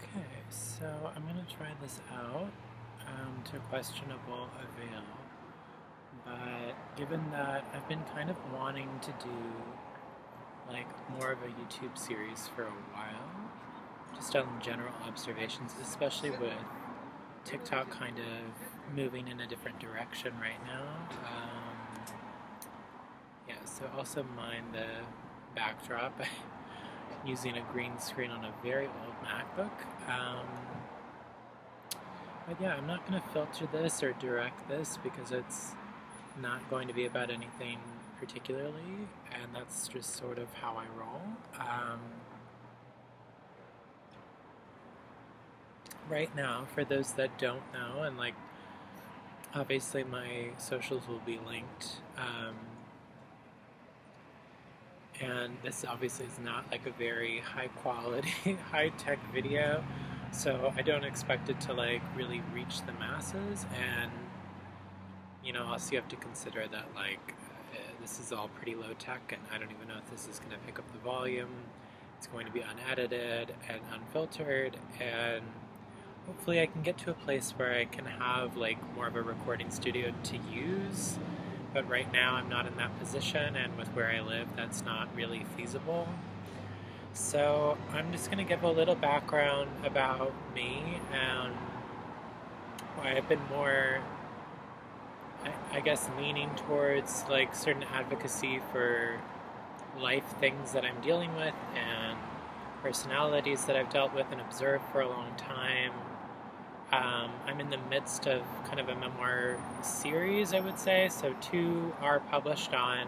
Okay, so I'm going to try this out to questionable avail. But given that I've been kind of wanting to do like more of a YouTube series for a while, just on general observations, especially with TikTok kind of moving in a different direction right now. Yeah, so also mind the backdrop. I'm using a green screen on a very old MacBook. But yeah, I'm not going to filter this or direct this because it's not going to be about anything particularly, and that's just sort of how I roll. Right now, for those that don't know, and like obviously my socials will be linked, and this obviously is not like a very high quality, high tech video, so I don't expect it to like really reach the masses, and also you have to consider that this is all pretty low tech, and I don't even know if this is going to pick up the volume. It's going to be unedited and unfiltered, and hopefully I can get to a place where I can have like more of a recording studio to use. But right now I'm not in that position, and with where I live, that's not really feasible. So I'm just going to give a little background about me and why I've been more, I guess, leaning towards like certain advocacy for life things that I'm dealing with and personalities that I've dealt with and observed for a long time. I'm in the midst of kind of a memoir series, I would say. So 2 are published on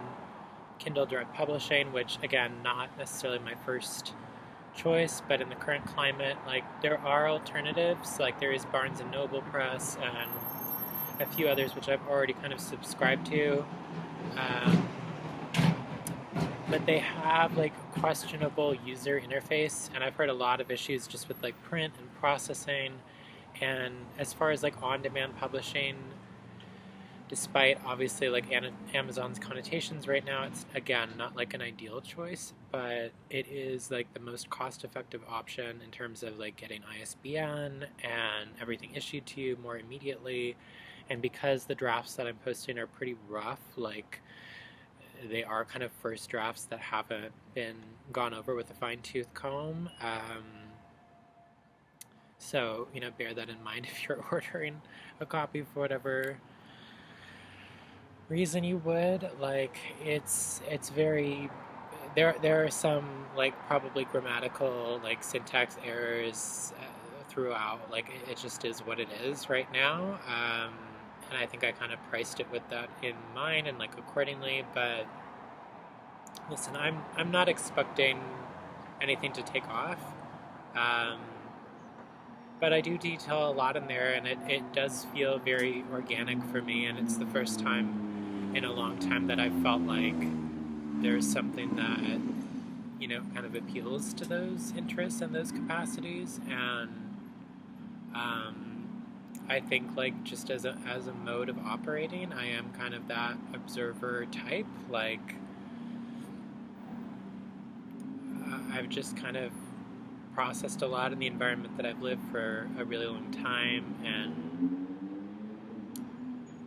Kindle Direct Publishing, which again, not necessarily my first choice, but in the current climate, like there are alternatives. Like there is Barnes and Noble Press and a few others which I've already kind of subscribed to. But they have like questionable user interface, and I've heard a lot of issues just with like print and processing. And as far as like on-demand publishing, despite obviously like Amazon's connotations right now, it's again not like an ideal choice, but it is like the most cost-effective option in terms of like getting ISBN and everything issued to you more immediately. And because the drafts that I'm posting are pretty rough, like they are kind of first drafts that haven't been gone over with a fine-tooth comb. So, bear that in mind if you're ordering a copy for whatever reason you would. Like, it's very, there are some, like, probably grammatical, like, syntax errors throughout. Like, it just is what it is right now. And I think I kind of priced it with that in mind and, like, accordingly. But, listen, I'm not expecting anything to take off. But I do detail a lot in there, and it does feel very organic for me, and it's the first time in a long time that I felt like there's something that, kind of appeals to those interests and those capacities, and I think, like, just as a mode of operating, I am kind of that observer type, like, I've just kind of processed a lot in the environment that I've lived for a really long time, and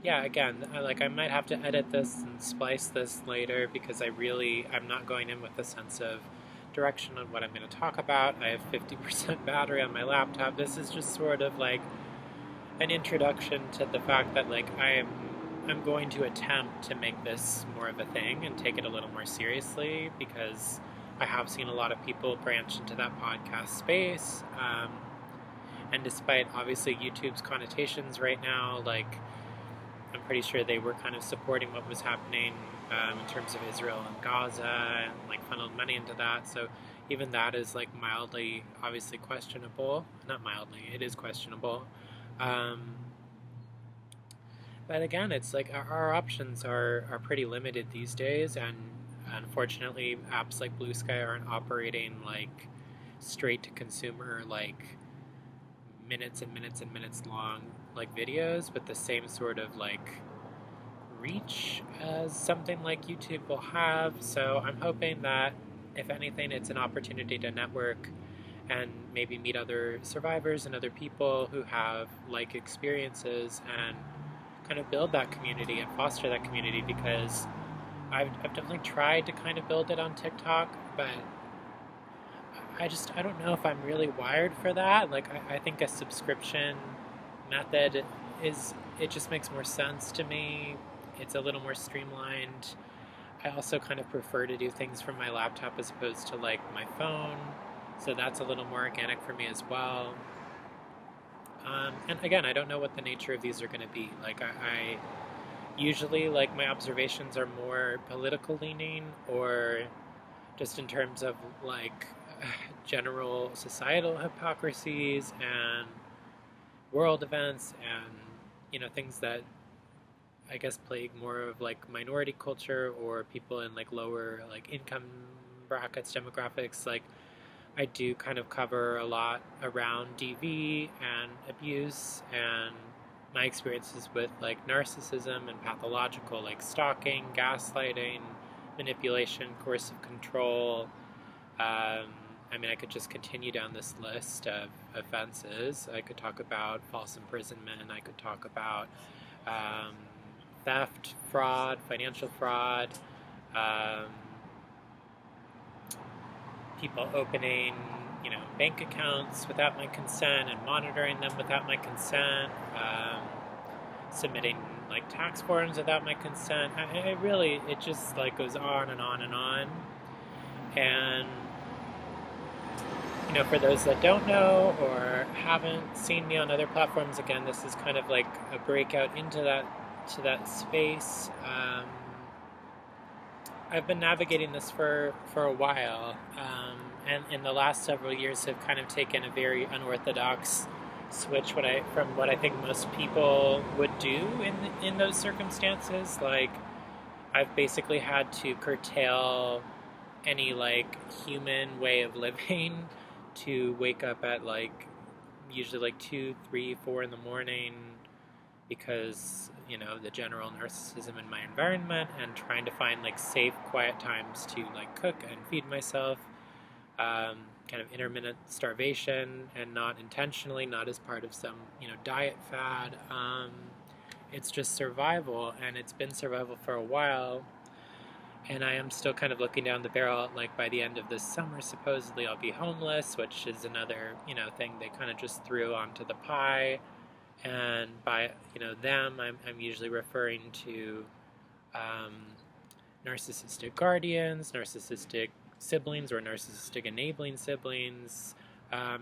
yeah, again, I might have to edit this and splice this later because I'm not going in with a sense of direction on what I'm going to talk about. I have 50% battery on my laptop. This is just sort of like an introduction to the fact that like I'm going to attempt to make this more of a thing and take it a little more seriously, because I have seen a lot of people branch into that podcast space, and despite obviously YouTube's connotations right now, like I'm pretty sure they were kind of supporting what was happening in terms of Israel and Gaza, and like funneled money into that. So even that is like mildly, obviously questionable. Not mildly, it is questionable. But again, it's like our options are pretty limited these days, and unfortunately, apps like Blue Sky aren't operating like straight to consumer, like minutes and minutes and minutes long like videos with the same sort of like reach as something like YouTube will have. So I'm hoping that if anything, it's an opportunity to network and maybe meet other survivors and other people who have like experiences and kind of build that community and foster that community, because I've definitely tried to kind of build it on TikTok, but I don't know if I'm really wired for that. Like I think a subscription method it just makes more sense to me. It's a little more streamlined. I also kind of prefer to do things from my laptop as opposed to like my phone, so that's a little more organic for me as well. And again, I don't know what the nature of these are going to be. Like I usually like my observations are more political leaning, or just in terms of like general societal hypocrisies and world events, and things that I guess plague more of like minority culture or people in like lower like income brackets, demographics. Like I do kind of cover a lot around DV and abuse and my experiences with like narcissism and pathological like stalking, gaslighting, manipulation, coercive control. I mean, I could just continue down this list of offenses. I could talk about false imprisonment. I could talk about um, theft, fraud, financial fraud, um, people opening, bank accounts without my consent and monitoring them without my consent, submitting like tax forms without my consent. It just like goes on and on and on. And for those that don't know or haven't seen me on other platforms, again, this is kind of like a breakout into that space. I've been navigating this for a while, and in the last several years have kind of taken a very unorthodox switch from what I think most people would do in those circumstances. Like I've basically had to curtail any like human way of living to wake up at like usually like 2, 3, 4 in the morning because the general narcissism in my environment, and trying to find like safe, quiet times to like cook and feed myself. Kind of intermittent starvation, and not intentionally, not as part of some diet fad. It's just survival, and it's been survival for a while. And I am still kind of looking down the barrel. Like by the end of this summer, supposedly I'll be homeless, which is another thing they kind of just threw onto the pie. And by them, I'm usually referring to narcissistic guardians, narcissistic siblings, or narcissistic enabling siblings,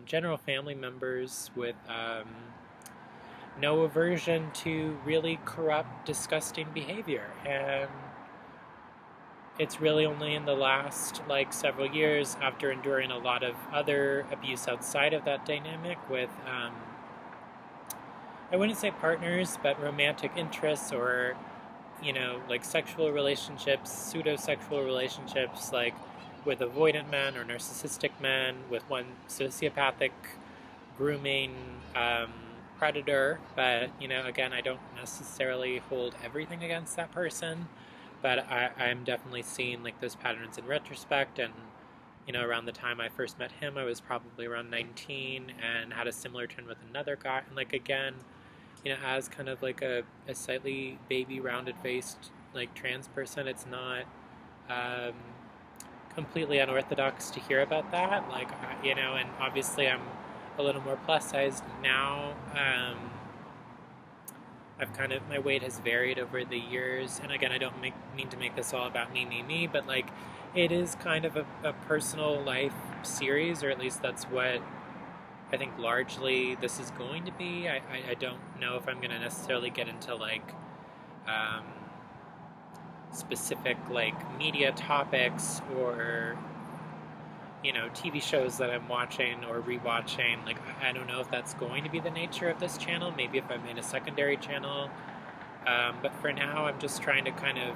general family members with no aversion to really corrupt, disgusting behavior. And it's really only in the last like several years, after enduring a lot of other abuse outside of that dynamic with I wouldn't say partners, but romantic interests, or like sexual relationships, pseudo-sexual relationships, like with avoidant men or narcissistic men, with one sociopathic grooming predator. But again, I don't necessarily hold everything against that person, but I'm definitely seeing like those patterns in retrospect. And around the time I first met him, I was probably around 19 and had a similar trend with another guy. And like again, as kind of like a slightly baby rounded faced like trans person, it's not completely unorthodox to hear about that. Like and obviously I'm a little more plus sized now. I've kind of, my weight has varied over the years, and again, I don't mean to make this all about me, but like it is kind of a personal life series, or at least that's what I think largely this is going to be. I don't know if I'm going to necessarily get into like specific like media topics or TV shows that I'm watching or rewatching. Like I don't know if that's going to be the nature of this channel. Maybe if I made a secondary channel, but for now I'm just trying to kind of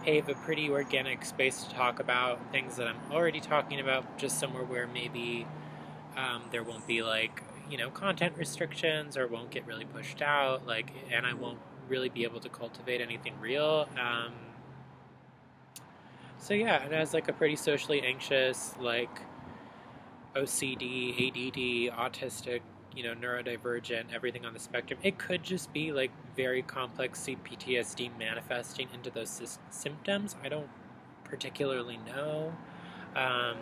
pave a pretty organic space to talk about things that I'm already talking about, just somewhere where maybe there won't be like content restrictions, or won't get really pushed out, like, and I won't really be able to cultivate anything real. So yeah, and as like a pretty socially anxious, like OCD, ADD, autistic, neurodivergent, everything on the spectrum. It could just be like very complex PTSD manifesting into those symptoms. I don't particularly know. Um,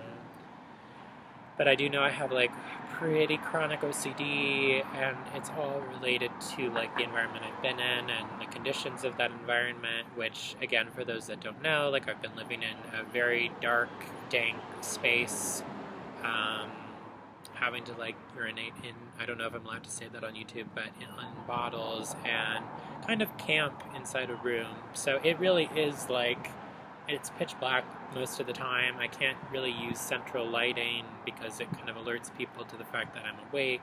but I do know I have like pretty chronic OCD, and it's all related to like the environment I've been in and the conditions of that environment, which again, for those that don't know, like I've been living in a very dark, dank space, having to like urinate in, I don't know if I'm allowed to say that on YouTube, but in bottles, and kind of camp inside a room. So it really is like, it's pitch black most of the time. I can't really use central lighting because it kind of alerts people to the fact that I'm awake.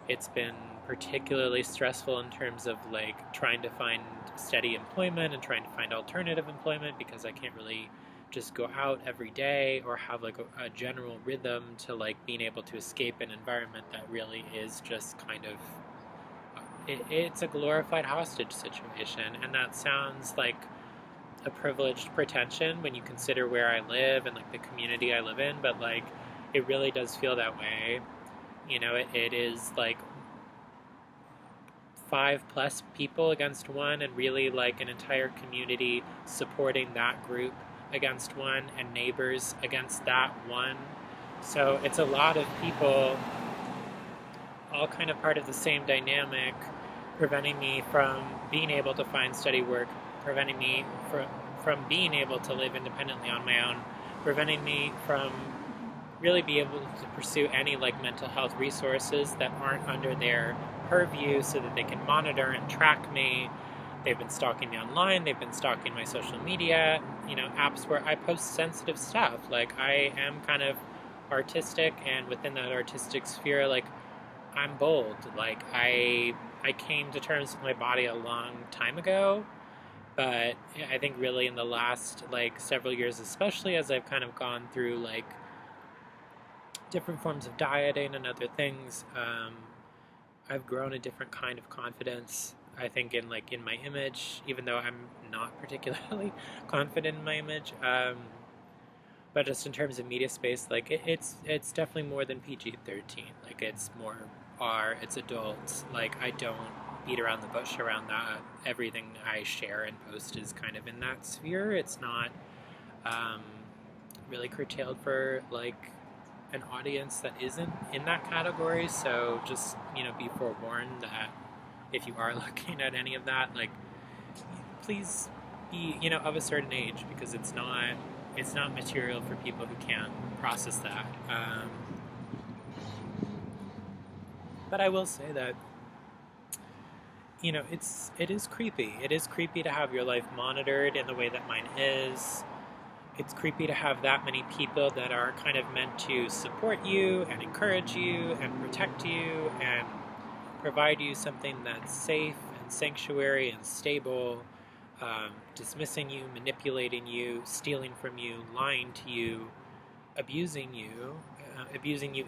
It's been particularly stressful in terms of like trying to find steady employment and trying to find alternative employment, because I can't really just go out every day or have like a general rhythm to like being able to escape an environment that really is just kind of it's a glorified hostage situation. And that sounds like a privileged pretension when you consider where I live and like the community I live in, but like it really does feel that way. It is like 5+ people against one, and really like an entire community supporting that group against one, and neighbors against that one. So it's a lot of people all kind of part of the same dynamic, preventing me from being able to find steady work, preventing me from being able to live independently on my own, preventing me from really be able to pursue any like mental health resources that aren't under their purview, so that they can monitor and track me. They've been stalking me online, they've been stalking my social media, apps where I post sensitive stuff. Like I am kind of artistic, and within that artistic sphere, like I'm bold. Like I came to terms with my body a long time ago, but I think really in the last like several years, especially as I've kind of gone through like different forms of dieting and other things, I've grown a different kind of confidence, I think, in my image, even though I'm not particularly confident in my image. But just in terms of media space, like it's definitely more than PG-13. Like it's more R, it's adult. Like I don't beat around the bush around that. Everything I share and post is kind of in that sphere. It's not really curtailed for like an audience that isn't in that category. So just be forewarned that if you are looking at any of that, like please be of a certain age, because it's not material for people who can't process that. But I will say that it is creepy. It is creepy to have your life monitored in the way that mine is. It's creepy to have that many people that are kind of meant to support you and encourage you and protect you and provide you something that's safe and sanctuary and stable, dismissing you, manipulating you, stealing from you, lying to you, abusing you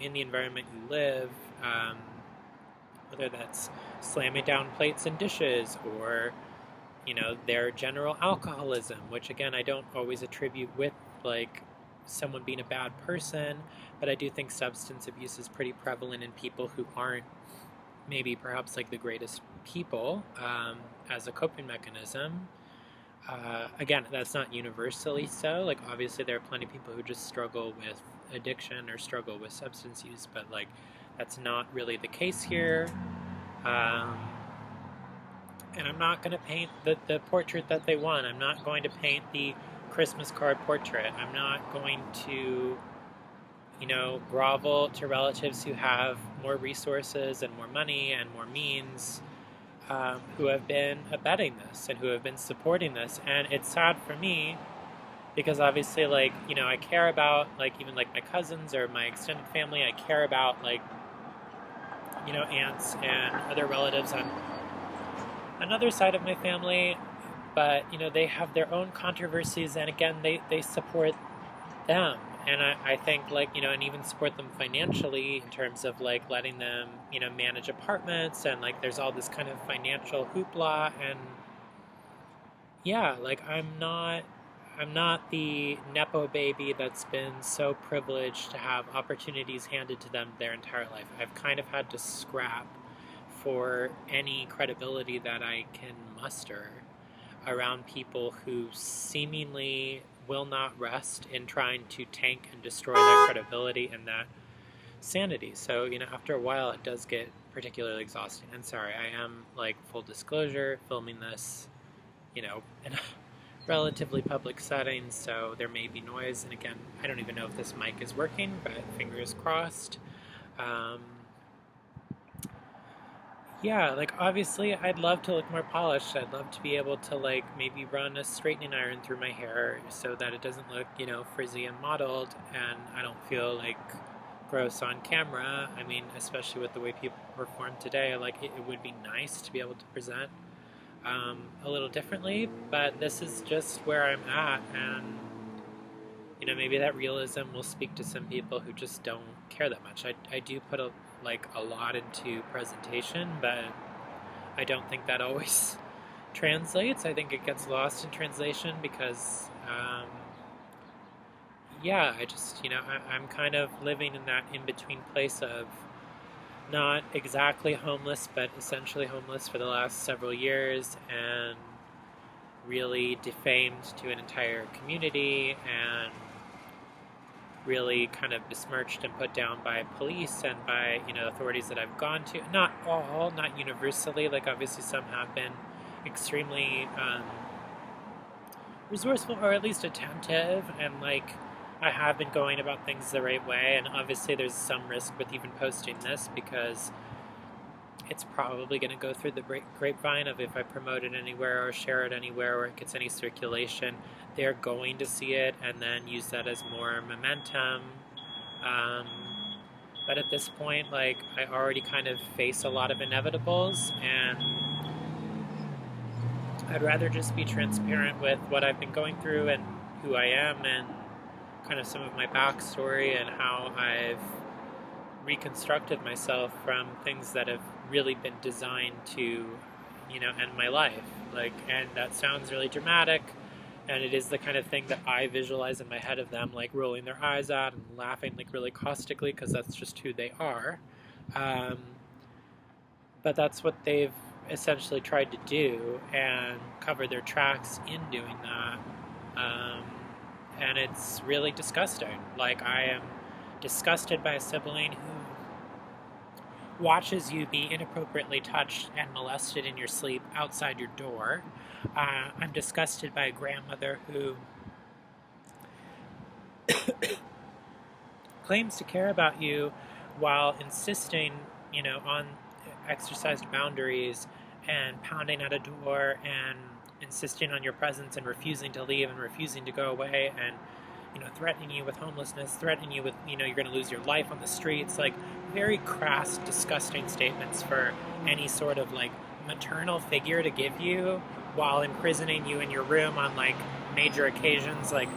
in the environment you live, whether that's slamming down plates and dishes, or their general alcoholism, which again I don't always attribute with like someone being a bad person, but I do think substance abuse is pretty prevalent in people who aren't maybe perhaps like the greatest people, as a coping mechanism. Again, that's not universally so. Like obviously there are plenty of people who just struggle with addiction or struggle with substance use, but like that's not really the case here. And I'm not going to paint the portrait that they want. I'm not going to paint the Christmas card portrait. I'm not going to, grovel to relatives who have more resources and more money and more means, who have been abetting this and who have been supporting this. And it's sad for me because obviously, like, I care about, like, even, like, my cousins or my extended family. I care about, like, aunts and other relatives on another side of my family, but they have their own controversies, and again they support them, and I think like and even support them financially in terms of like letting them manage apartments, and like there's all this kind of financial hoopla, and yeah, like I'm not I'm not the Nepo baby that's been so privileged to have opportunities handed to them their entire life. I've kind of had to scrap for any credibility that I can muster around people who seemingly will not rest in trying to tank and destroy that credibility and that sanity. So, after a while, it does get particularly exhausting. And sorry, I am, like, full disclosure, filming this, in a relatively public setting, so there may be noise. And again, I don't even know if this mic is working, but fingers crossed. Yeah, like, obviously I'd love to look more polished. I'd love to be able to, like, maybe run a straightening iron through my hair so that it doesn't look, frizzy and mottled, and I don't feel like gross on camera. I mean, especially with the way people perform today, like, it would be nice to be able to present a little differently, but this is just where I'm at, and maybe that realism will speak to some people who just don't care that much. I do put a lot into presentation, but I don't think that always translates. I think it gets lost in translation because I just, I'm kind of living in that in-between place of not exactly homeless, but essentially homeless for the last several years, and really defamed to an entire community, and really kind of besmirched and put down by police and by, authorities that I've gone to. Not all, not universally. Like, obviously some have been extremely resourceful, or at least attentive, and, like, I have been going about things the right way. And obviously there's some risk with even posting this, because it's probably going to go through the grapevine of, if I promote it anywhere or share it anywhere or it gets any circulation, they're going to see it and then use that as more momentum. But at this point, like, I already kind of face a lot of inevitables, and I'd rather just be transparent with what I've been going through and who I am, and kind of some of my backstory and how I've reconstructed myself from things that have really been designed to, end my life. Like, and that sounds really dramatic, and it is the kind of thing that I visualize in my head of them, like, rolling their eyes out and laughing, like, really caustically, because that's just who they are. But that's what they've essentially tried to do, and cover their tracks in doing that. And it's really disgusting. Like, I am disgusted by a sibling who watches you be inappropriately touched and molested in your sleep outside your door. I'm disgusted by a grandmother who claims to care about you while insisting, on exercised boundaries, and pounding at a door and insisting on your presence and refusing to leave and refusing to go away, and threatening you with homelessness, threatening you with, you're going to lose your life on the streets. Like, very crass, disgusting statements for any sort of, like, maternal figure to give you while imprisoning you in your room on, like, major occasions. Like,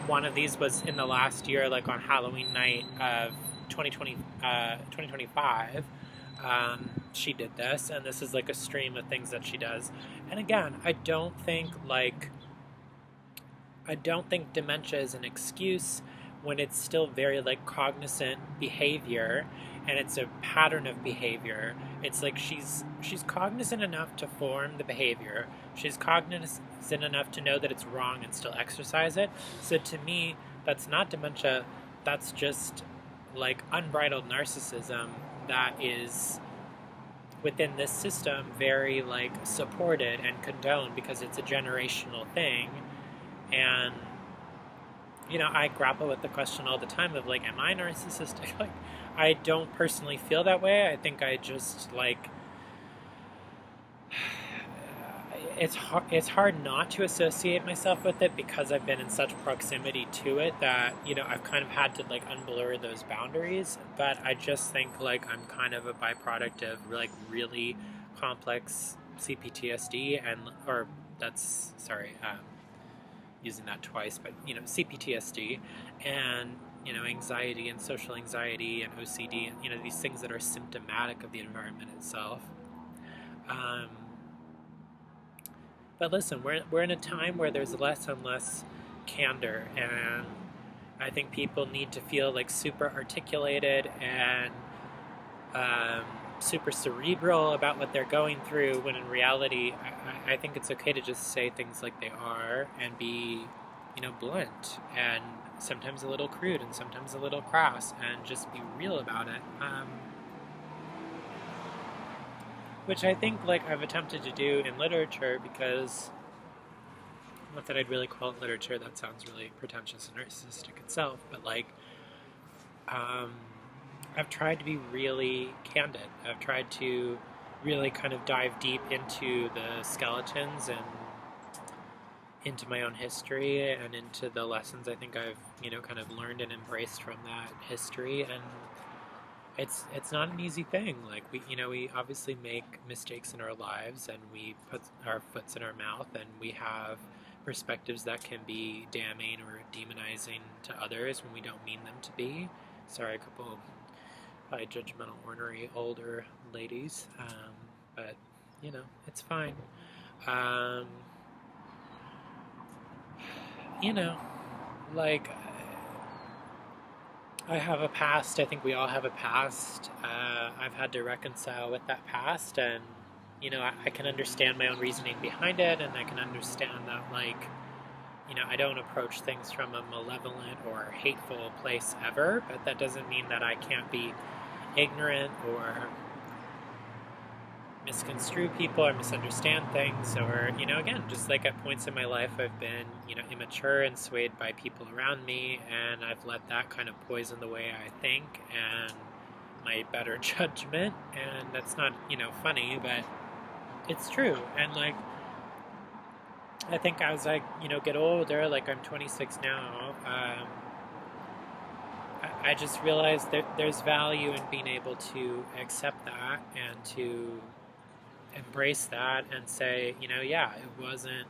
one of these was in the last year, like, on Halloween night of 2025. She did this, and this is, like, a stream of things that she does. And again, I don't think dementia is an excuse when it's still very, like, cognizant behavior, and it's a pattern of behavior. It's like she's cognizant enough to form the behavior. She's cognizant enough to know that it's wrong and still exercise it. So to me, that's not dementia. That's just, like, unbridled narcissism that is, within this system, very, like, supported and condoned because it's a generational thing. And, I grapple with the question all the time of, like, am I narcissistic? Like, I don't personally feel that way. I think I just, like, it's hard not to associate myself with it because I've been in such proximity to it that, I've kind of had to, like, unblur those boundaries. But I just think, like, I'm kind of a byproduct of, like, really complex CPTSD using that twice, but, CPTSD and, anxiety and social anxiety and OCD and, these things that are symptomatic of the environment itself. But listen, we're in a time where there's less and less candor, and I think people need to feel like super articulated and um, super cerebral about what they're going through, when in reality, I think it's okay to just say things like they are and be, blunt and sometimes a little crude and sometimes a little crass and just be real about it. Which I think like I've attempted to do in literature, because not that I'd really call it literature, that sounds really pretentious and narcissistic itself, but like um, I've tried to be really candid. I've tried to really kind of dive deep into the skeletons and into my own history and into the lessons I think I've, kind of learned and embraced from that history. And it's not an easy thing. Like we obviously make mistakes in our lives, and we put our foots in our mouth, and we have perspectives that can be damning or demonizing to others when we don't mean them to be. Sorry, a couple probably judgmental, ornery, older ladies, but it's fine. Um, you know, like I have a past. I think we all have a past. I've had to reconcile with that past, and I can understand my own reasoning behind it, and I can understand that, like, I don't approach things from a malevolent or hateful place ever, but that doesn't mean that I can't be ignorant or misconstrue people or misunderstand things, or again, just like at points in my life I've been immature and swayed by people around me, and I've let that kind of poison the way I think and my better judgment. And that's not funny, but it's true. And like I think as I get older, like I'm 26 now, I just realized that there's value in being able to accept that and to embrace that and say, yeah, it wasn't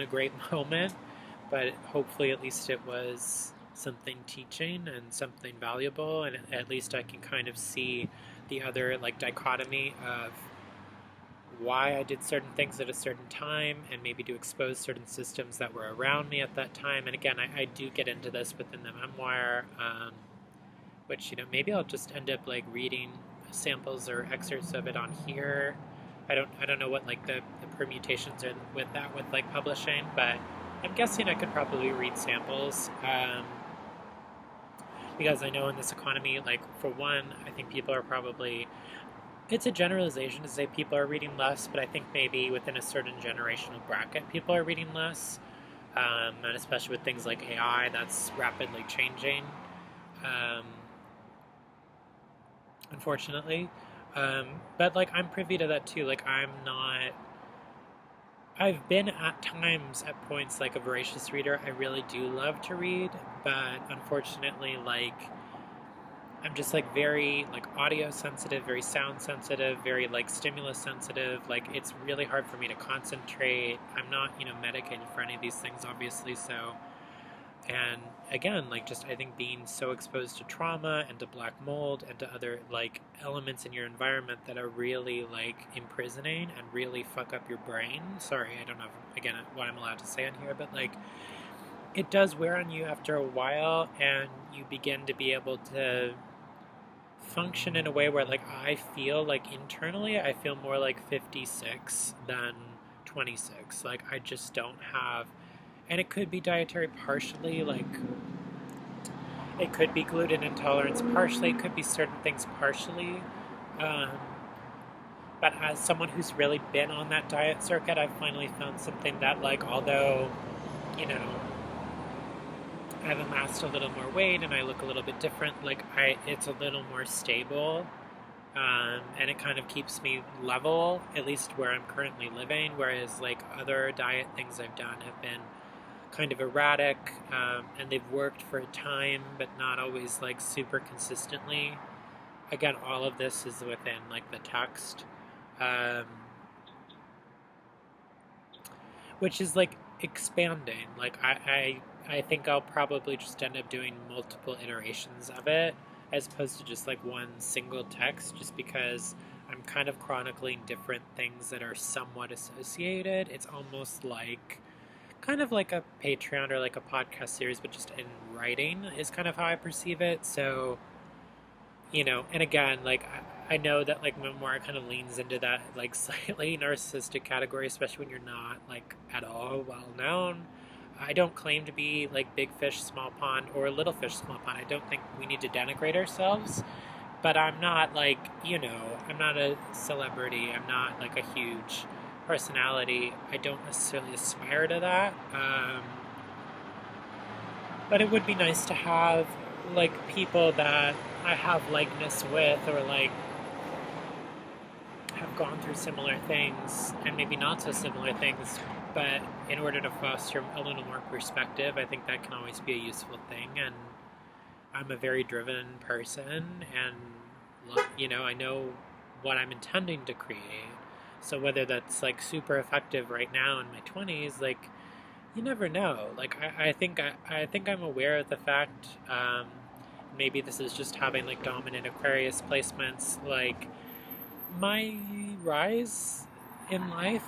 a great moment, but hopefully at least it was something teaching and something valuable, and at least I can kind of see the other like dichotomy of why I did certain things at a certain time, and maybe to expose certain systems that were around me at that time. And again, I do get into this within the memoir, which maybe I'll just end up like reading samples or excerpts of it on here. I don't know what like the permutations are with that, with like publishing, but I'm guessing I could probably read samples, because I know in this economy, like for one, I think people are probably, it's a generalization to say people are reading less, but I think maybe within a certain generational bracket, people are reading less, and especially with things like AI, that's rapidly changing, unfortunately. But like I'm privy to that too. Like I've been at times at points like a voracious reader. I really do love to read, but unfortunately, like I'm just like very like audio sensitive, very sound sensitive, very like stimulus sensitive. Like it's really hard for me to concentrate. I'm not medicated for any of these things, obviously, so. And again, like just I think being so exposed to trauma and to black mold and to other like elements in your environment that are really like imprisoning and really fuck up your brain. Sorry, I don't know again what I'm allowed to say on here, but like it does wear on you after a while, and you begin to be able to function in a way where like I feel like internally I feel more like 56 than 26. Like I just don't have. And it could be dietary partially, like it could be gluten intolerance partially, it could be certain things partially. But as someone who's really been on that diet circuit, I've finally found something that like, although, I've amassed a little more weight and I look a little bit different, like it's a little more stable. And it kind of keeps me level, at least where I'm currently living, whereas like other diet things I've done have been kind of erratic, and they've worked for a time, but not always like super consistently. Again, all of this is within like the text, which is like expanding. Like I think I'll probably just end up doing multiple iterations of it as opposed to just like one single text, just because I'm kind of chronicling different things that are somewhat associated. It's almost like kind of like a Patreon or like a podcast series, but just in writing is kind of how I perceive it. So, and again, like I know that like memoir kind of leans into that like slightly narcissistic category, especially when you're not like at all well known. I don't claim to be like big fish, small pond, or little fish, small pond. I don't think we need to denigrate ourselves, but I'm not like, I'm not a celebrity. I'm not like a huge personality. I don't necessarily aspire to that. But it would be nice to have like people that I have likeness with, or like have gone through similar things and maybe not so similar things, but in order to foster a little more perspective, I think that can always be a useful thing. And I'm a very driven person, and I know what I'm intending to create. So whether that's like super effective right now in my 20s, like you never know. Like I think I'm aware of the fact. Maybe this is just having like dominant Aquarius placements. Like my rise in life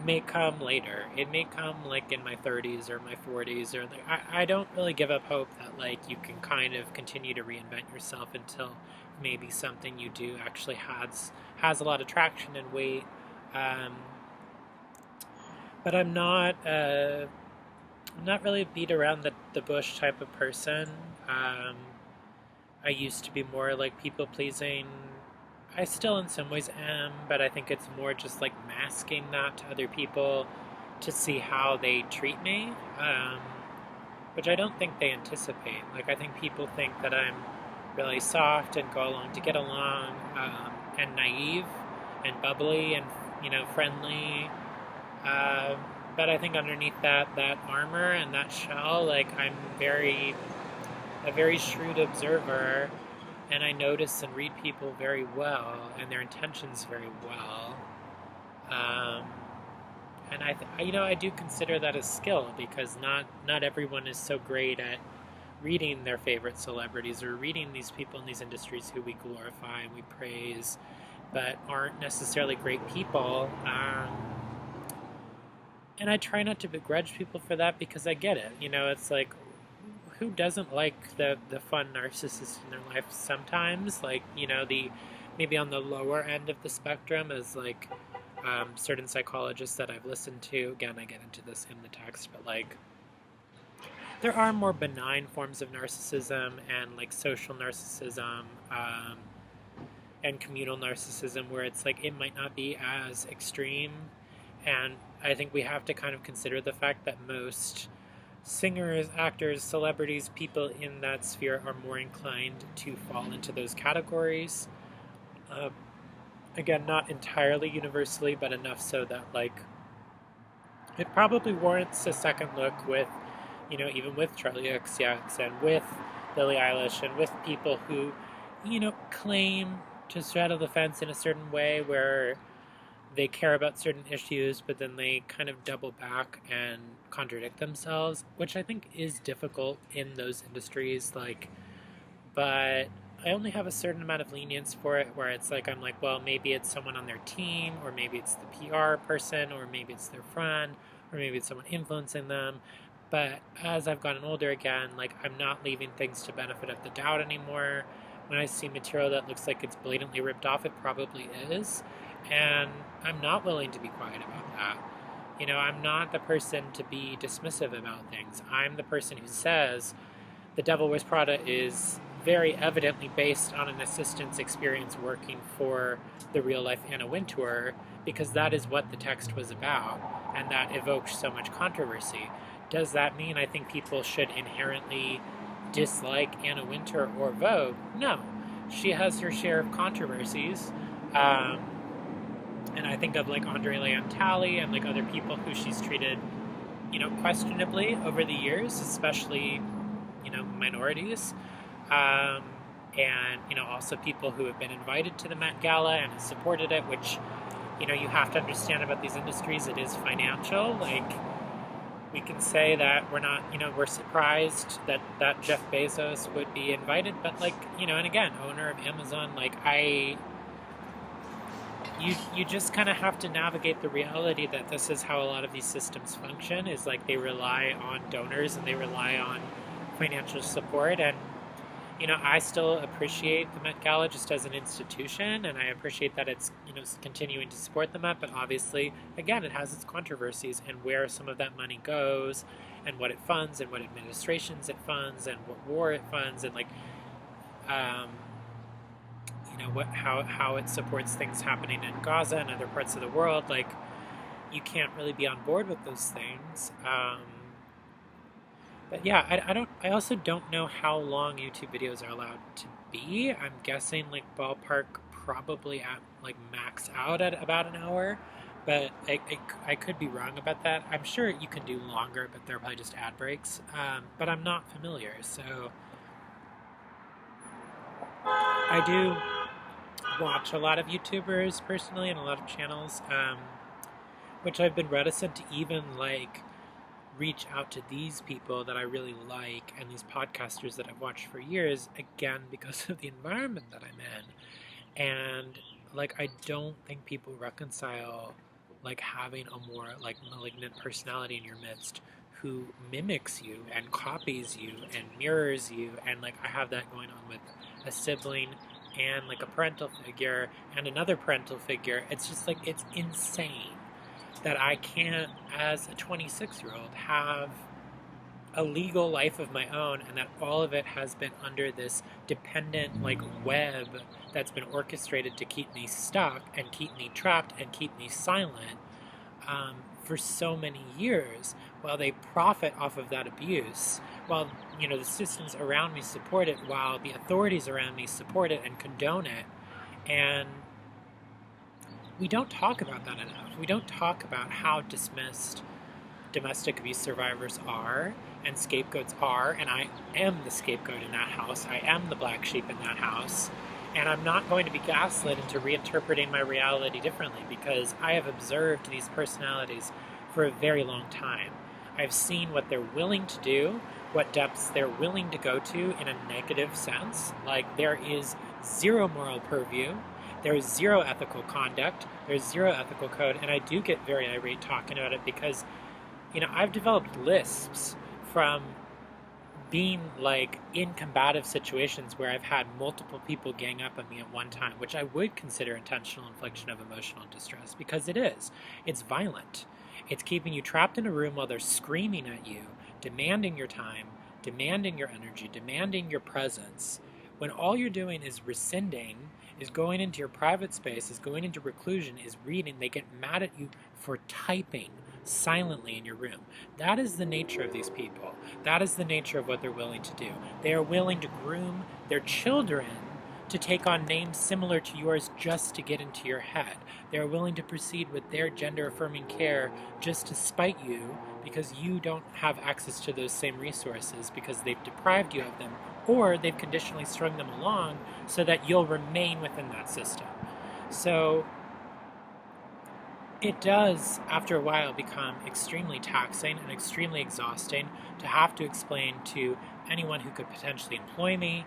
may come later. It may come like in my 30s or my 40s, or like I don't really give up hope that like you can kind of continue to reinvent yourself until maybe something you do actually has a lot of traction and weight. But I'm not really a beat around the bush type of person. I used to be more like people pleasing. I still in some ways am, but I think it's more just like masking that to other people to see how they treat me, which I don't think they anticipate. Like I think people think that I'm really soft and go along to get along, and naive and bubbly and friendly. But I think underneath that armor and that shell, like I'm a very shrewd observer, and I notice and read people very well and their intentions very well. And I do consider that a skill, because not everyone is so great at reading their favorite celebrities or reading these people in these industries who we glorify and we praise, but aren't necessarily great people. And I try not to begrudge people for that, because I get it. It's like, who doesn't like the fun narcissist in their life sometimes? Like, the maybe on the lower end of the spectrum is like certain psychologists that I've listened to. Again, I get into this in the text, but like there are more benign forms of narcissism and like social narcissism, and communal narcissism, where it's like it might not be as extreme. And I think we have to kind of consider the fact that most singers, actors, celebrities, people in that sphere are more inclined to fall into those categories. Again, not entirely universally, but enough so that like it probably warrants a second look with, even with Charlie XCX and with Billie Eilish and with people who, claim to straddle the fence in a certain way where they care about certain issues, but then they kind of double back and contradict themselves, which I think is difficult in those industries. Like, but I only have a certain amount of lenience for it, where it's like, I'm like, well, maybe it's someone on their team, or maybe it's the PR person, or maybe it's their friend, or maybe it's someone influencing them. But as I've gotten older again, like I'm not leaving things to benefit of the doubt anymore. When I see material that looks like it's blatantly ripped off, it probably is. And I'm not willing to be quiet about that. I'm not the person to be dismissive about things. I'm the person who says The Devil Wears Prada is very evidently based on an assistant's experience working for the real-life Anna Wintour, because that is what the text was about, and that evoked so much controversy. Does that mean I think people should inherently dislike Anna Wintour or Vogue? No. She has her share of controversies. And I think of like Andre Leon Talley and like other people who she's treated, questionably over the years, especially, minorities. And, also people who have been invited to the Met Gala and have supported it, which, you have to understand about these industries. It is financial. Like, we can say that we're not, we're surprised that Jeff Bezos would be invited, but like, and again, owner of Amazon, like you just kind of have to navigate the reality that this is how a lot of these systems function, is like they rely on donors and they rely on financial support. And I still appreciate the Met Gala just as an institution, and I appreciate that it's continuing to support the Met. But obviously, again, it has its controversies and where some of that money goes, and what it funds, and what administrations it funds, and what war it funds, and like um, what how it supports things happening in Gaza and other parts of the world. Like, you can't really be on board with those things. But yeah, I also don't know how long YouTube videos are allowed to be. I'm guessing like ballpark probably at like max out at about an hour, but I could be wrong about that. I'm sure you can do longer, but they're probably just ad breaks. But I'm not familiar, so I do watch a lot of YouTubers personally and a lot of channels, which I've been reticent to even like reach out to these people that I really like and these podcasters that I've watched for years, again, because of the environment that I'm in. And like, I don't think people reconcile like having a more like malignant personality in your midst who mimics you and copies you and mirrors you. And like, I have that going on with a sibling and like a parental figure and another parental figure. It's just like, it's insane that I can't, as a 26-year-old, have a legal life of my own, and that all of it has been under this dependent like web that's been orchestrated to keep me stuck and keep me trapped and keep me silent for so many years, while they profit off of that abuse, while the systems around me support it, while the authorities around me support it and condone it. And we don't talk about that enough. We don't talk about how dismissed domestic abuse survivors are and scapegoats are, and I am the scapegoat in that house. I am the black sheep in that house, and I'm not going to be gaslit into reinterpreting my reality differently, because I have observed these personalities for a very long time. I've seen what they're willing to do, what depths they're willing to go to in a negative sense. Like, there is zero moral purview. There is zero ethical conduct. There's zero ethical code. And I do get very irate talking about it because, I've developed lisps from being like in combative situations where I've had multiple people gang up on me at one time, which I would consider intentional infliction of emotional distress, because it is. It's violent. It's keeping you trapped in a room while they're screaming at you, demanding your time, demanding your energy, demanding your presence, when all you're doing is rescinding, is going into your private space, is going into reclusion, is reading. They get mad at you for typing silently in your room. That is the nature of these people. That is the nature of what they're willing to do. They are willing to groom their children to take on names similar to yours just to get into your head. They are willing to proceed with their gender-affirming care just to spite you, because you don't have access to those same resources, because they've deprived you of them, or they've conditionally strung them along so that you'll remain within that system. So it does, after a while, become extremely taxing and extremely exhausting to have to explain to anyone who could potentially employ me,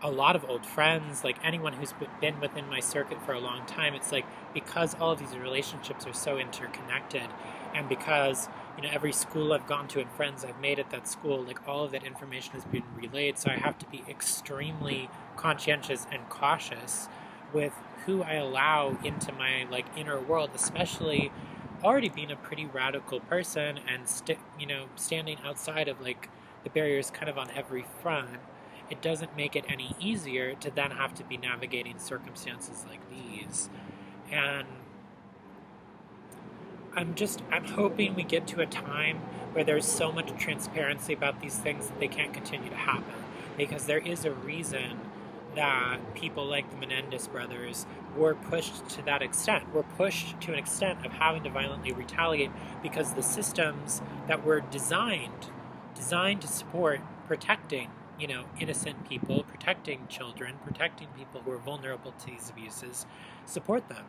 a lot of old friends, like anyone who's been within my circuit for a long time. It's like, because all of these relationships are so interconnected, and because every school I've gone to and friends I've made at that school, like all of that information has been relayed, so I have to be extremely conscientious and cautious with who I allow into my like inner world, especially already being a pretty radical person and standing outside of like the barriers kind of on every front. It doesn't make it any easier to then have to be navigating circumstances like these. And I'm hoping we get to a time where there's so much transparency about these things that they can't continue to happen. Because there is a reason that people like the Menendez brothers were pushed to that extent. Were pushed to an extent of having to violently retaliate, because the systems that were designed to support protecting innocent people, protecting children, protecting people who are vulnerable to these abuses, support them.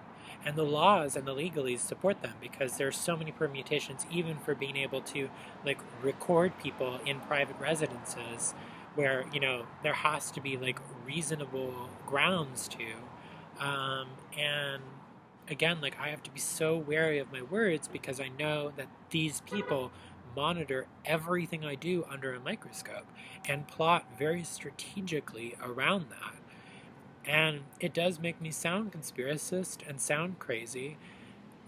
And the laws and the legalese support them, because there's so many permutations, even for being able to like record people in private residences, where there has to be like reasonable grounds to, and again, like I have to be so wary of my words because I know that these people monitor everything I do under a microscope and plot very strategically around that. And it does make me sound conspiracist and sound crazy,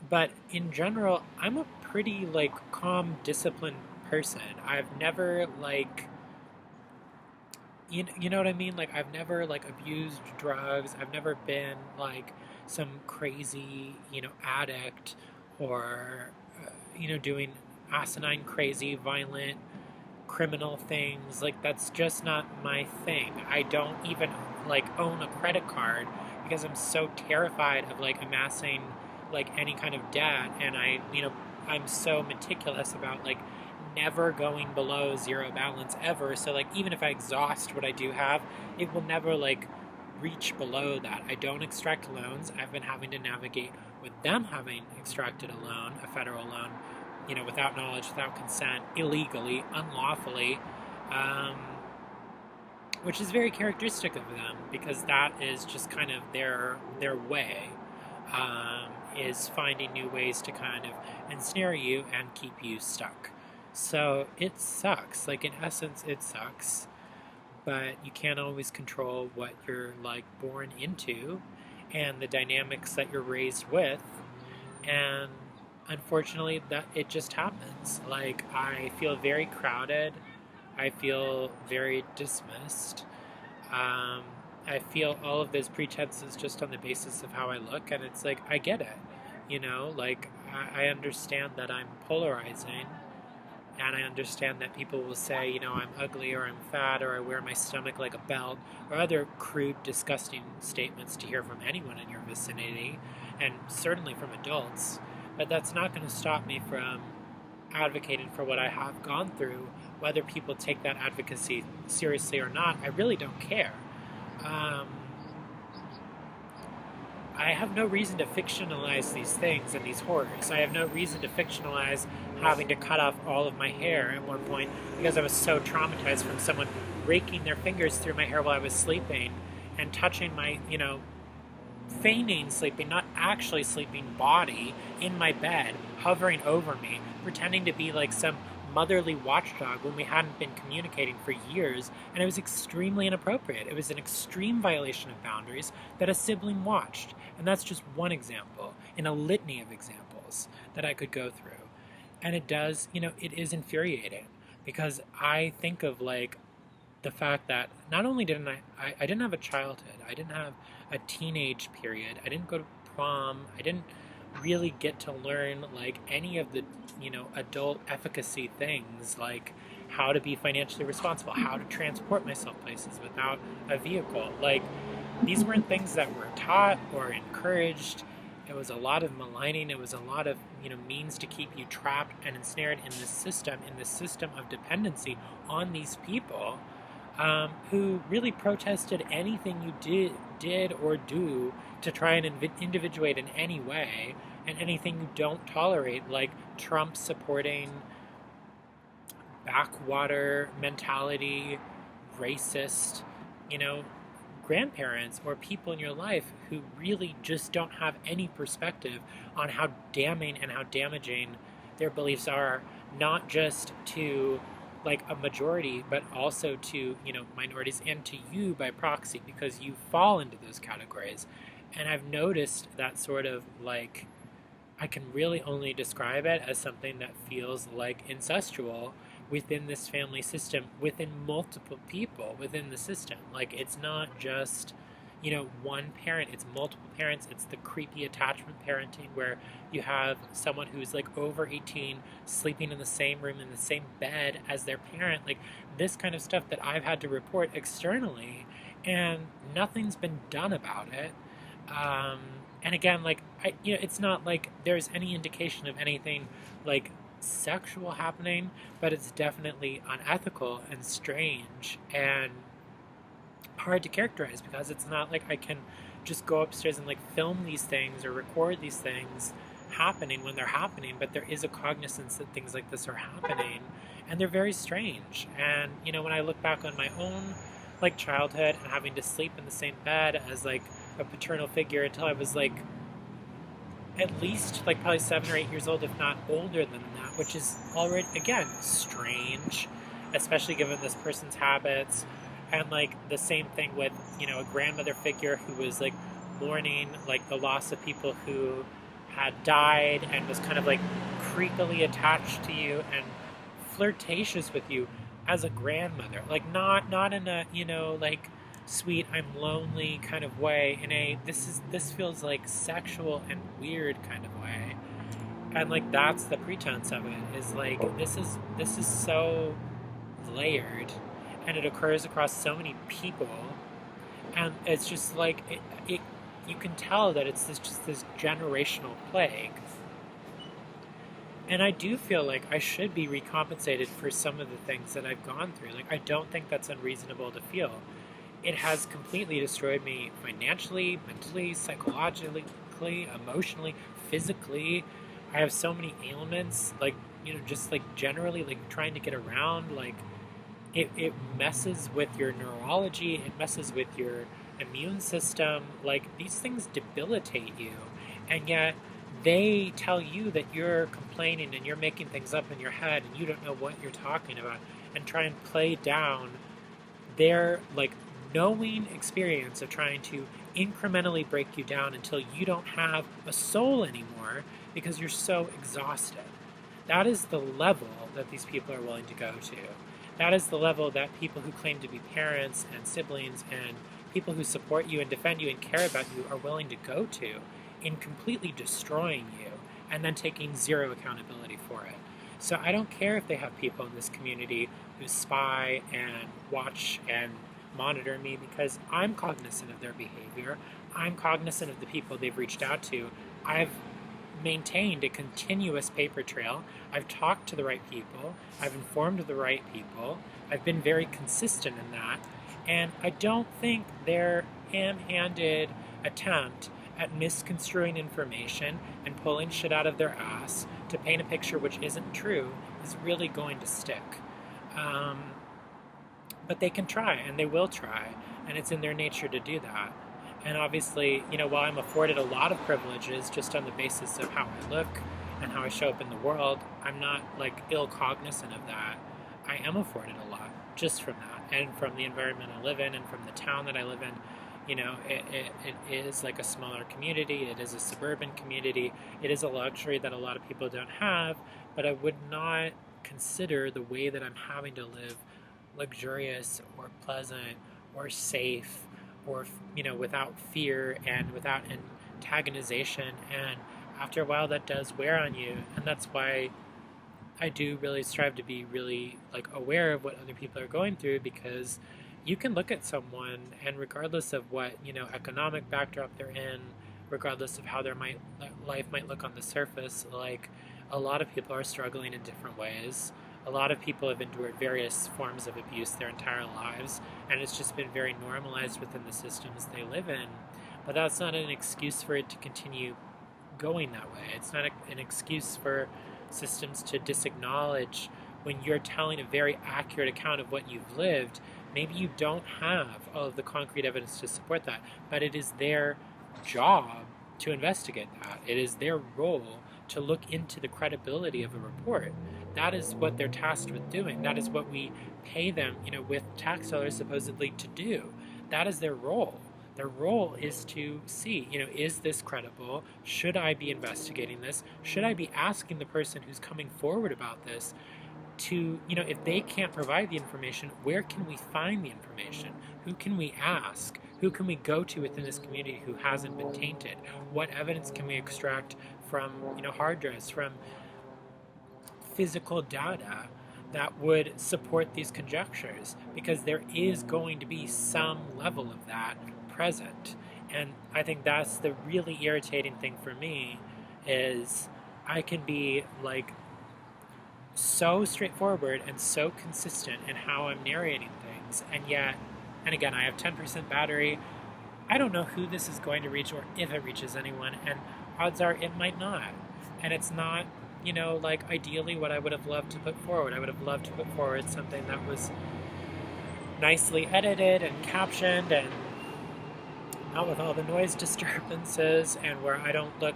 but in general, I'm a pretty like calm, disciplined person. I've never like you know what I mean? Like I've never like abused drugs. I've never been like some crazy, addict or doing asinine, crazy, violent, criminal things. Like that's just not my thing. I don't even like own a credit card because I'm so terrified of like amassing like any kind of debt, and I'm so meticulous about like never going below zero balance ever. So like even if I exhaust what I do have, it will never like reach below that. I don't extract loans. I've been having to navigate with them having extracted a loan, a federal loan, without knowledge, without consent, illegally, unlawfully, um, which is very characteristic of them because that is just kind of their way, is finding new ways to kind of ensnare you and keep you stuck. So it sucks. Like in essence, it sucks. But you can't always control what you're like born into and the dynamics that you're raised with. And unfortunately, that it just happens. Like I feel very crowded. I feel very dismissed. Um, I feel all of those pretenses just on the basis of how I look, and it's like I get it. Like I understand that I'm polarizing, and I understand that people will say, I'm ugly or I'm fat or I wear my stomach like a belt or other crude, disgusting statements to hear from anyone in your vicinity, and certainly from adults. But that's not going to stop me from advocating for what I have gone through, whether people take that advocacy seriously or not. I really don't care. Um, I have no reason to fictionalize these things and these horrors. I have no reason to fictionalize having to cut off all of my hair at one point because I was so traumatized from someone raking their fingers through my hair while I was sleeping and touching my, feigning sleeping, not actually sleeping body in my bed, hovering over me, pretending to be like some motherly watchdog when we hadn't been communicating for years, and it was extremely inappropriate. It was an extreme violation of boundaries that a sibling watched, and that's just one example in a litany of examples that I could go through. And it does, it is infuriating because I think of like the fact that not only didn't I didn't have a childhood, I didn't have a teenage period, I didn't go to prom, I didn't really get to learn like any of the adult efficacy things, like how to be financially responsible, how to transport myself places without a vehicle. Like these weren't things that were taught or encouraged. It was a lot of maligning. It was a lot of means to keep you trapped and ensnared in this system of dependency on these people, who really protested anything you did or do to try and individuate in any way, and anything you don't tolerate, like Trump supporting backwater mentality, racist, you know, grandparents or people in your life who really just don't have any perspective on how damning and how damaging their beliefs are, not just to like a majority, but also to, minorities and to you by proxy, because you fall into those categories. And I've noticed that sort of like, I can really only describe it as something that feels like incestual within this family system, within multiple people within the system. Like, it's not just, one parent, it's multiple parents. It's the creepy attachment parenting where you have someone who's like over 18 sleeping in the same room, in the same bed as their parent. Like, this kind of stuff that I've had to report externally, and nothing's been done about it. And again, like, it's not like there's any indication of anything like sexual happening, but it's definitely unethical and strange and hard to characterize, because it's not like I can just go upstairs and like film these things or record these things happening when they're happening, but there is a cognizance that things like this are happening, and they're very strange. And when I look back on my own like childhood and having to sleep in the same bed as like a paternal figure until I was like at least like probably 7 or 8 years old, if not older than that, which is already, again, strange, especially given this person's habits. And like the same thing with, a grandmother figure who was like mourning like the loss of people who had died and was kind of like creepily attached to you and flirtatious with you as a grandmother. Like not in a, like sweet I'm lonely kind of way, in a this feels like sexual and weird kind of way. And like that's the pretense of it, is like this is so layered, and it occurs across so many people, and it's just like it you can tell that it's just this generational plague. And I do feel like I should be recompensated for some of the things that I've gone through. Like, I don't think that's unreasonable to feel. It has completely destroyed me financially, mentally, psychologically, emotionally, physically. I have so many ailments, like, just like generally, like trying to get around, like it messes with your neurology, it messes with your immune system. Like, these things debilitate you. And yet, they tell you that you're complaining and you're making things up in your head and you don't know what you're talking about, and try and play down their like knowing experience of trying to incrementally break you down until you don't have a soul anymore because you're so exhausted. That is the level that these people are willing to go to. That is the level that people who claim to be parents and siblings and people who support you and defend you and care about you are willing to go to, in completely destroying you and then taking zero accountability for it. So I don't care if they have people in this community who spy and watch and monitor me, because I'm cognizant of their behavior. I'm cognizant of the people they've reached out to. I've maintained a continuous paper trail. I've talked to the right people. I've informed the right people. I've been very consistent in that. And I don't think their ham-handed attempt at misconstruing information and pulling shit out of their ass to paint a picture which isn't true is really going to stick. But they can try, and they will try, and it's in their nature to do that. And obviously, while I'm afforded a lot of privileges just on the basis of how I look and how I show up in the world, I'm not like ill cognizant of that. I am afforded a lot just from that, and from the environment I live in, and from the town that I live in. It is like a smaller community. It is a suburban community. It is a luxury that a lot of people don't have, but I would not consider the way that I'm having to live luxurious or pleasant or safe, or, without fear and without antagonization. And after a while, that does wear on you. And that's why I do really strive to be really like aware of what other people are going through, because you can look at someone, and regardless of what, economic backdrop they're in, regardless of how their life might look on the surface, like, a lot of people are struggling in different ways. A lot of people have endured various forms of abuse their entire lives, and it's just been very normalized within the systems they live in. But that's not an excuse for it to continue going that way. It's not an excuse for systems to disacknowledge when you're telling a very accurate account of what you've lived. Maybe you don't have all of the concrete evidence to support that, but it is their job to investigate that. It is their role to look into the credibility of a report. That is what they're tasked with doing. That is what we pay them, with tax dollars supposedly to do. That is their role. Their role is to see, is this credible? Should I be investigating this? Should I be asking the person who's coming forward about this to, if they can't provide the information, where can we find the information? Who can we ask? Who can we go to within this community who hasn't been tainted? What evidence can we extract from, hard drives, from physical data that would support these conjectures? Because there is going to be some level of that present. And I think that's the really irritating thing for me, is I can be like so straightforward and so consistent in how I'm narrating things, and yet, and again, I have 10% battery. I don't know who this is going to reach or if it reaches anyone, and odds are it might not. And it's not, like ideally what I would have loved to put forward. I would have loved to put forward something that was nicely edited and captioned and not with all the noise disturbances and where I don't look,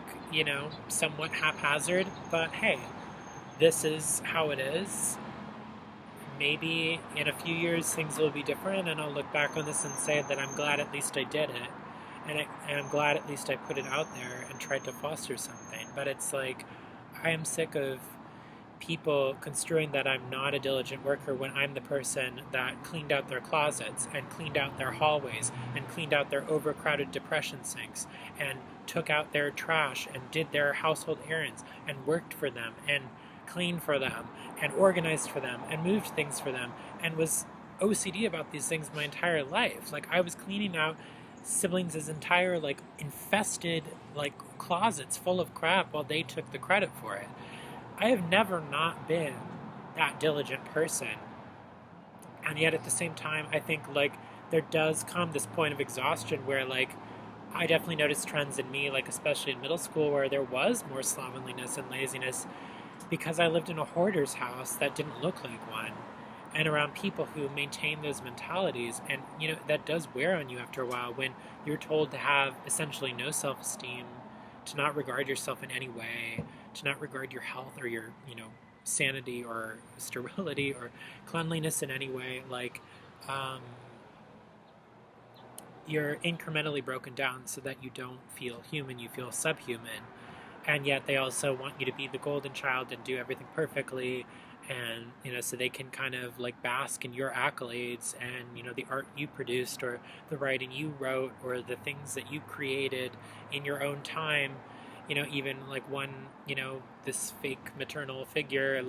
somewhat haphazard, but hey, this is how it is. Maybe in a few years things will be different, and I'll look back on this and say that I'm glad at least I did it, and I'm glad at least I put it out there and tried to foster something. But it's like, I am sick of people construing that I'm not a diligent worker when I'm the person that cleaned out their closets and cleaned out their hallways and cleaned out their overcrowded depression sinks and took out their trash and did their household errands and worked for them and cleaned for them and organized for them and moved things for them and was OCD about these things my entire life. Like, I was cleaning out siblings' entire infested closets full of crap while they took the credit for it. I have never not been that diligent person. And yet at the same time, I think there does come this point of exhaustion where I definitely noticed trends in me, especially in middle school, where there was more slovenliness and laziness because I lived in a hoarder's house that didn't look like one, and around people who maintain those mentalities. And that does wear on you after a while when you're told to have essentially no self-esteem, to not regard yourself in any way, to not regard your health or your sanity or sterility or cleanliness in any way. You're incrementally broken down so that you don't feel human, you feel subhuman. And yet they also want you to be the golden child and do everything perfectly, and so they can kind of bask in your accolades and the art you produced or the writing you wrote or the things that you created in your own time. Even one, this fake maternal figure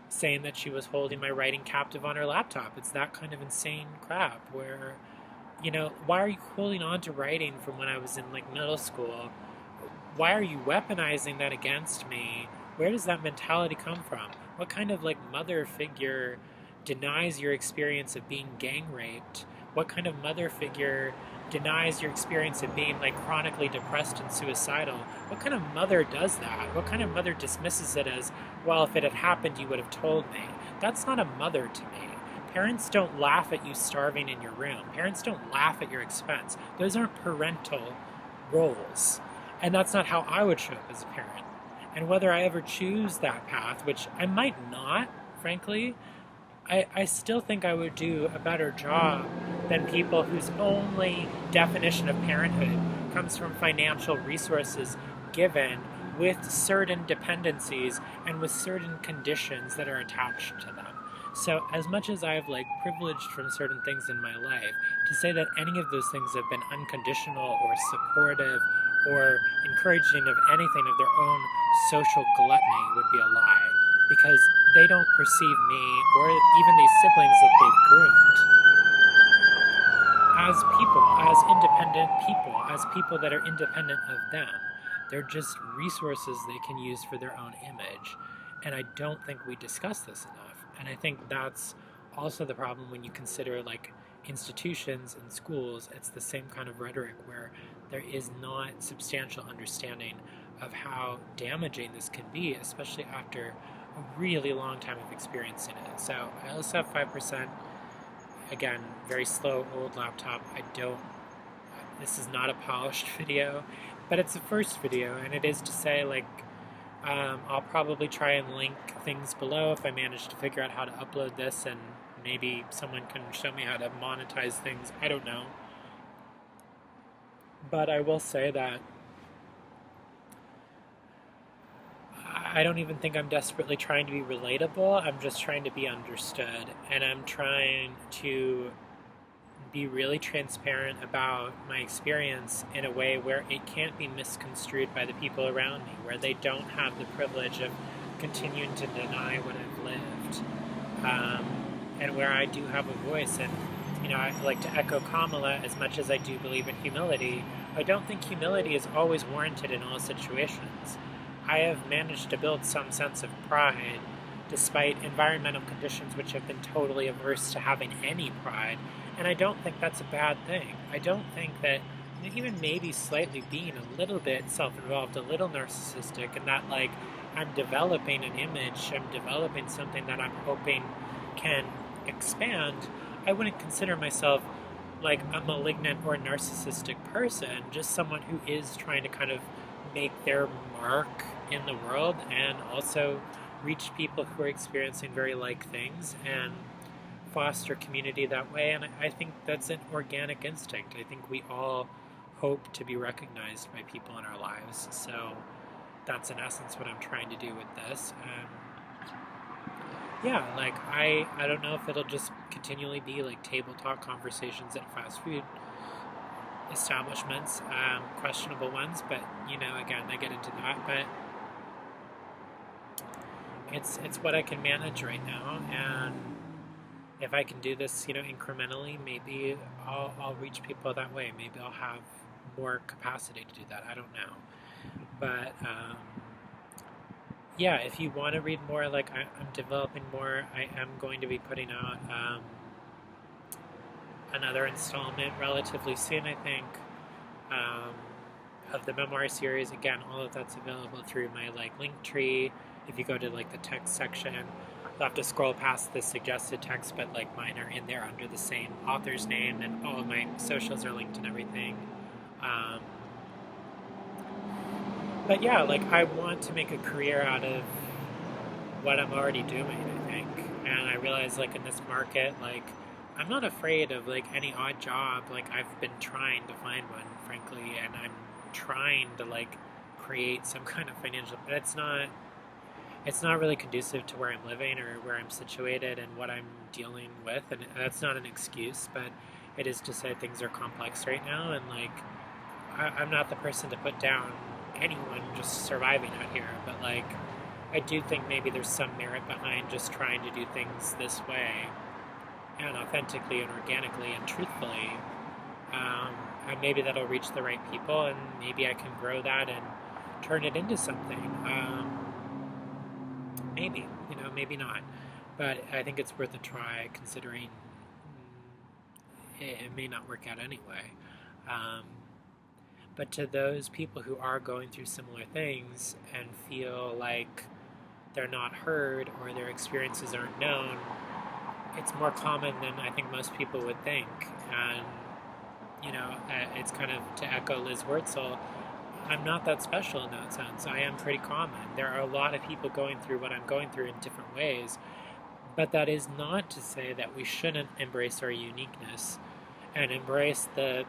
saying that she was holding my writing captive on her laptop. It's that kind of insane crap where why are you holding on to writing from when I was in middle school? Why are you weaponizing that against me? Where does that mentality come from? What kind of mother figure denies your experience of being gang raped? What kind of mother figure denies your experience of being chronically depressed and suicidal? What kind of mother does that? What kind of mother dismisses it as, well, if it had happened, you would have told me? That's not a mother to me. Parents don't laugh at you starving in your room. Parents don't laugh at your expense. Those aren't parental roles. And that's not how I would show up as a parent. And whether I ever choose that path, which I might not, frankly, I still think I would do a better job than people whose only definition of parenthood comes from financial resources given with certain dependencies and with certain conditions that are attached to them. So as much as I've privileged from certain things in my life, to say that any of those things have been unconditional or supportive or encouraging of anything of their own social gluttony would be a lie, because they don't perceive me or even these siblings that they've groomed as people, as independent people, as people that are independent of them. They're just resources they can use for their own image. And I don't think we discuss this enough. And I think that's also the problem when you consider institutions and schools. It's the same kind of rhetoric where there is not substantial understanding of how damaging this can be, especially after a really long time of experiencing it. So I also have 5%, again, very slow, old laptop. This is not a polished video, but it's the first video, and it is to say I'll probably try and link things below if I manage to figure out how to upload this, and maybe someone can show me how to monetize things. I don't know. But I will say that I don't even think I'm desperately trying to be relatable. I'm just trying to be understood, and I'm trying to be really transparent about my experience in a way where it can't be misconstrued by the people around me, where they don't have the privilege of continuing to deny what I've lived, and where I do have a voice. And I like to echo Kamala, as much as I do believe in humility, I don't think humility is always warranted in all situations. I have managed to build some sense of pride despite environmental conditions which have been totally averse to having any pride, and I don't think that's a bad thing. I don't think that even maybe slightly being a little bit self-involved, a little narcissistic, and that I'm developing an image, I'm developing something that I'm hoping can expand, I wouldn't consider myself like a malignant or narcissistic person, just someone who is trying to kind of make their mark in the world and also reach people who are experiencing very like things and foster community that way. And I think that's an organic instinct. I think we all hope to be recognized by people in our lives. So that's in essence what I'm trying to do with this. Yeah, like I don't know if it'll just continually be like table talk conversations at fast food establishments, questionable ones, but again, I get into that, but it's what I can manage right now, and if I can do this, incrementally, maybe I'll reach people that way. Maybe I'll have more capacity to do that. I don't know, but yeah, if you want to read more, like I'm developing more. I am going to be putting out another installment relatively soon, I think, of the memoir series. Again, all of that's available through my link tree. If you go to the text section, you'll have to scroll past the suggested text, but mine are in there under the same author's name, and all of my socials are linked and everything. But yeah, I want to make a career out of what I'm already doing, I think. And I realize in this market, I'm not afraid of any odd job. I've been trying to find one, frankly, and I'm trying to create some kind of financial, but it's not really conducive to where I'm living or where I'm situated and what I'm dealing with. And that's not an excuse, but it is to say things are complex right now, and I'm not the person to put down anyone just surviving out here, but I do think maybe there's some merit behind just trying to do things this way and authentically and organically and truthfully, and maybe that'll reach the right people, and maybe I can grow that and turn it into something. Maybe, maybe not, but I think it's worth a try, considering it may not work out anyway. But to those people who are going through similar things and feel like they're not heard or their experiences aren't known, it's more common than I think most people would think. And, it's kind of to echo Liz Wurtzel, I'm not that special in that sense. I am pretty common. There are a lot of people going through what I'm going through in different ways, but that is not to say that we shouldn't embrace our uniqueness and embrace the,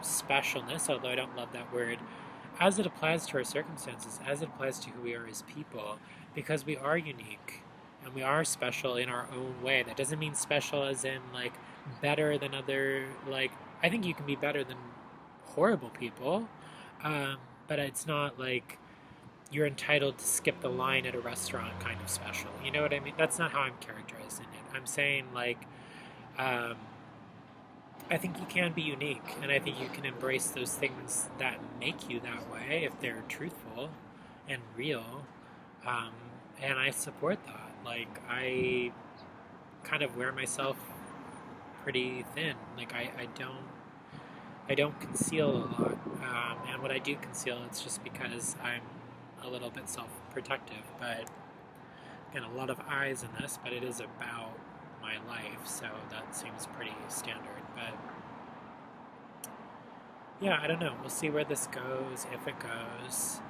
specialness, although I don't love that word, as it applies to our circumstances, as it applies to who we are as people, because we are unique and we are special in our own way. That doesn't mean special as in better than other, I think you can be better than horrible people, but it's not you're entitled to skip the line at a restaurant kind of special. You know what I mean? That's not how I'm characterizing it. I'm saying I think you can be unique, and I think you can embrace those things that make you that way if they're truthful and real, and I support that. I kind of wear myself pretty thin. I don't conceal a lot, and when I do conceal, it's just because I'm a little bit self-protective. But again, a lot of eyes in this, but it is about my life, so that seems pretty standard. But yeah, I don't know. We'll see where this goes, if it goes.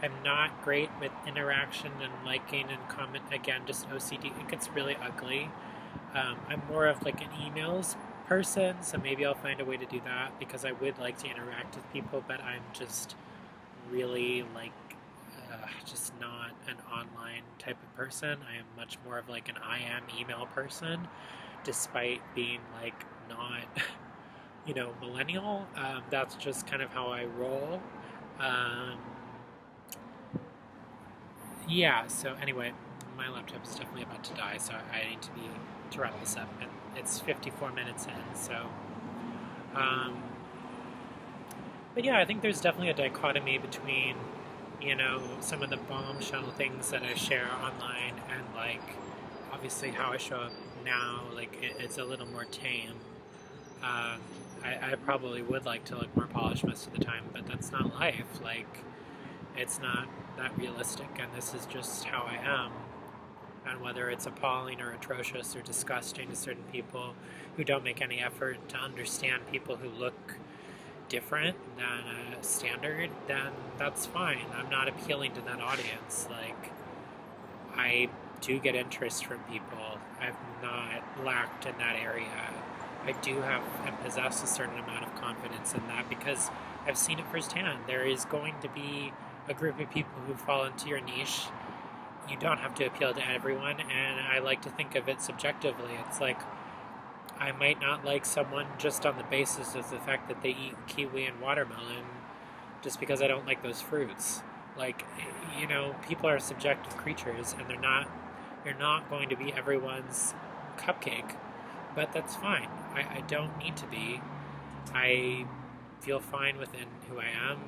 I'm not great with interaction and liking and comment. Again, just OCD. It gets really ugly. I'm more of an emails person, so maybe I'll find a way to do that, because I would like to interact with people, but I'm just really just not an online type of person. I am much more of an I am email person, despite being not millennial. That's just kind of how I roll. Yeah, so anyway, my laptop is definitely about to die, so I need to wrap this up, and it's 54 minutes in, so but yeah, I think there's definitely a dichotomy between some of the bombshell things that I share online and obviously how I show up now. It's a little more tame. I probably would like to look more polished most of the time, but that's not life. It's not that realistic, and this is just how I am. and whether it's appalling or atrocious or disgusting to certain people who don't make any effort to understand people who look different than a standard, then that's fine. I'm not appealing to that audience. Like, I do get interest from people. I've not lacked in that area. I do have and possess a certain amount of confidence in that because I've seen it firsthand. There is going to be a group of people who fall into your niche. You don't have to appeal to everyone, and I like to think of it subjectively. It's like I might not like someone just on the basis of the fact that they eat kiwi and watermelon just because I don't like those fruits. Like, people are subjective creatures, and you're not going to be everyone's cupcake, but that's fine. I don't need to be. I feel fine within who I am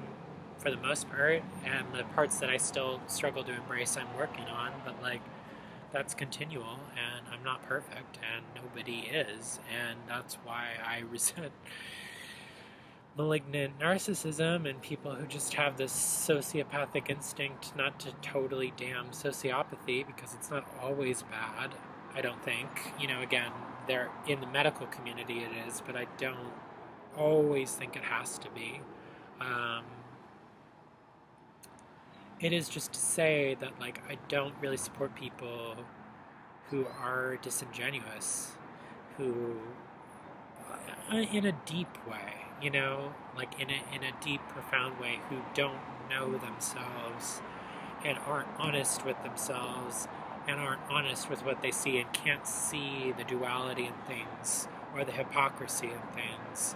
for the most part, and the parts that I still struggle to embrace, I'm working on, but like, that's continual, and I'm not perfect, and nobody is, and that's why I resent malignant narcissism and people who just have this sociopathic instinct, not to totally damn sociopathy, because it's not always bad, I don't think. Again, they're in the medical community it is, but I don't always think it has to be. It is just to say that, like, I don't really support people who are disingenuous, who, in a deep way, like in a deep, profound way, who don't know themselves and aren't honest with themselves and aren't honest with what they see and can't see the duality in things or the hypocrisy in things.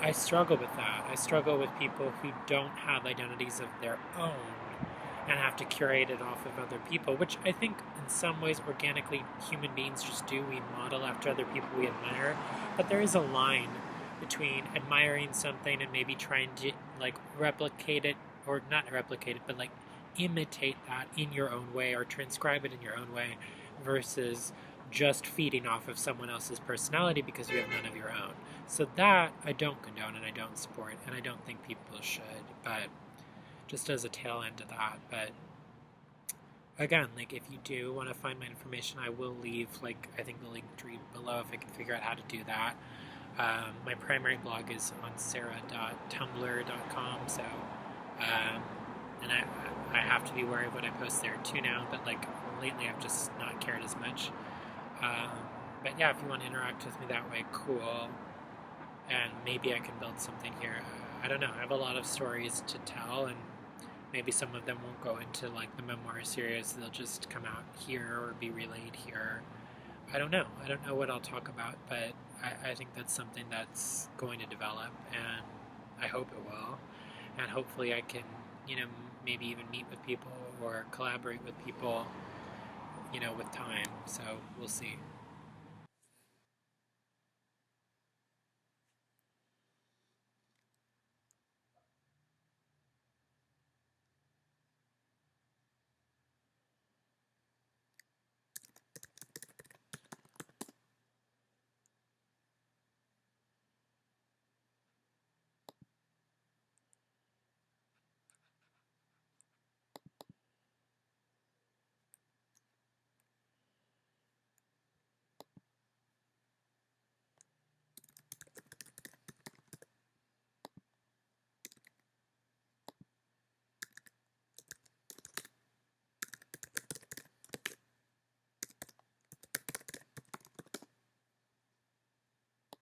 I struggle with that. I struggle with people who don't have identities of their own and have to curate it off of other people, which I think in some ways organically human beings just do. We model after other people we admire, but there is a line between admiring something and maybe trying to like replicate it, or not replicate it, but like imitate that in your own way or transcribe it in your own way, versus just feeding off of someone else's personality because you have none of your own. So that I don't condone and I don't support, and I don't think people should, but just as a tail end to that. But again, like, if you do want to find my information, I will leave, like, I think the link tree below if I can figure out how to do that. My primary blog is on sarah.tumblr.com, so and I have to be wary of what I post there too now, but like lately I've just not cared as much. But yeah, if you want to interact with me that way, cool. And maybe I can build something here. I don't know. I have a lot of stories to tell, and maybe some of them won't go into like the memoir series. They'll just come out here or be relayed here. I don't know. I don't know what I'll talk about, but I think that's something that's going to develop, and I hope it will. And hopefully I can, maybe even meet with people or collaborate with people, with time. So we'll see.